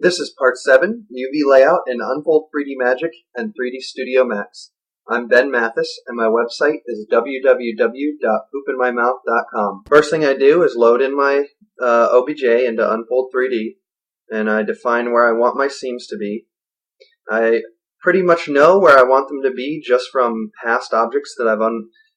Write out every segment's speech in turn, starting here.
This is part 7, UV layout in Unfold 3D Magic and 3D Studio Max. I'm Ben Mathis and my website is www.poopinmymouth.com. First thing I do is load in my OBJ into Unfold 3D and I define where I want my seams to be. I pretty much know where I want them to be just from past objects that I've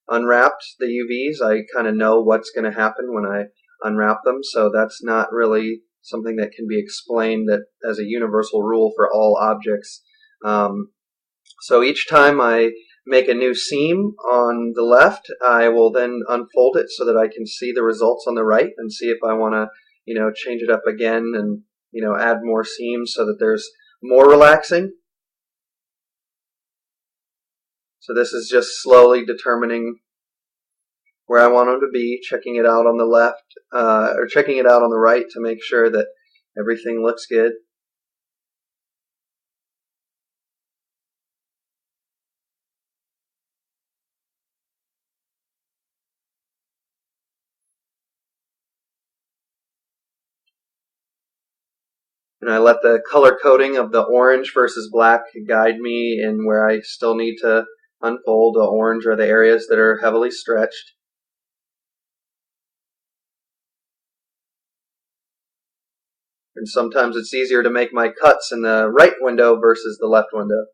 unwrapped the UVs. I kind of know what's going to happen when I unwrap them, so that's not really something that can be explained that as a universal rule for all objects. So each time I make a new seam on the left, I will then unfold it so that I can see the results on the right and see if I want to, change it up again and, add more seams so that there's more relaxing. So this is just slowly determining where I want them to be, checking it out on the left, or checking it out on the right to make sure that everything looks good. And I let the color coding of the orange versus black guide me in where I still need to unfold. The orange are the areas that are heavily stretched. And sometimes it's easier to make my cuts in the right window versus the left window.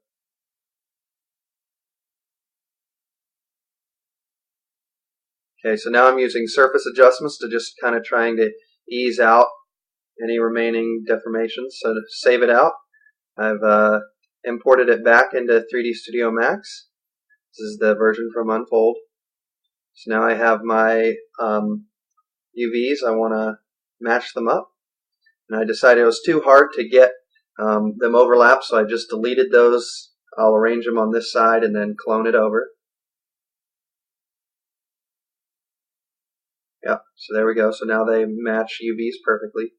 Okay, so now I'm using surface adjustments to just kind of trying to ease out any remaining deformations. So to save it out, I've imported it back into 3D Studio Max. This is the version from Unfold. So now I have my UVs. I want to match them up. And I decided it was too hard to get them overlapped, so I just deleted those. I'll arrange them on this side and then clone it over. Yep, so there we go. So now they match UVs perfectly.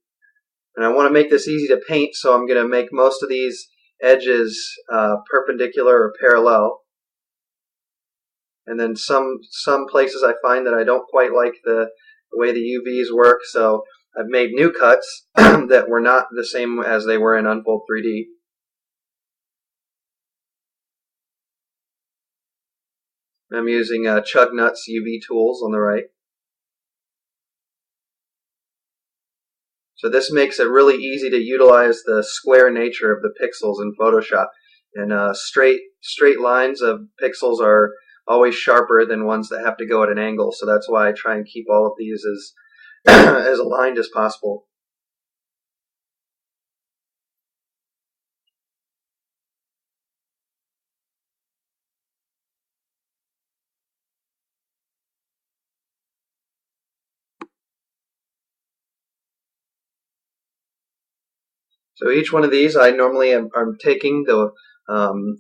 And I want to make this easy to paint, so I'm going to make most of these edges perpendicular or parallel. And then some places I find that I don't quite like the way the UVs work, so I've made new cuts that were not the same as they were in Unfold 3D. I'm using Chug Nuts UV tools on the right. So this makes it really easy to utilize the square nature of the pixels in Photoshop. And straight lines of pixels are always sharper than ones that have to go at an angle. So that's why I try and keep all of these as as aligned as possible. So each one of these, I normally am taking the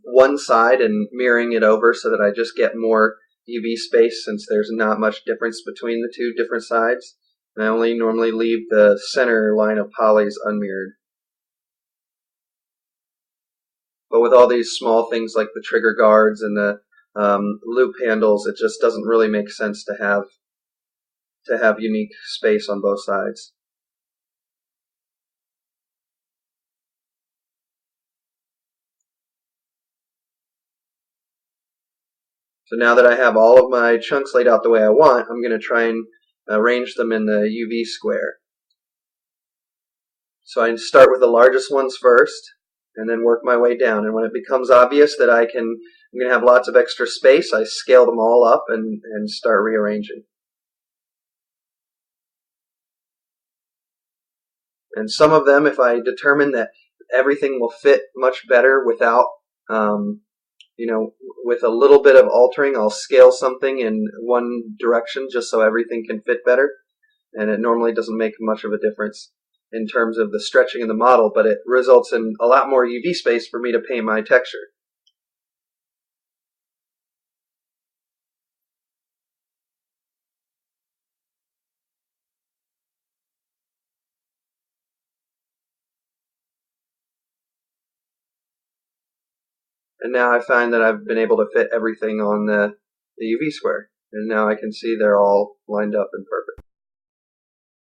one side and mirroring it over so that I just get more UV space since there's not much difference between the two different sides. And I only normally leave the center line of polys unmirrored. But with all these small things like the trigger guards and the loop handles, it just doesn't really make sense to have unique space on both sides. So now that I have all of my chunks laid out the way I want, I'm going to try and arrange them in the UV square. So I start with the largest ones first and then work my way down. And when it becomes obvious that I'm going to have lots of extra space, I scale them all up and start rearranging. And some of them, if I determine that everything will fit much better without with a little bit of altering, I'll scale something in one direction just so everything can fit better. And it normally doesn't make much of a difference in terms of the stretching of the model, but it results in a lot more UV space for me to paint my texture. And now I find that I've been able to fit everything on the UV square. And now I can see they're all lined up and perfect.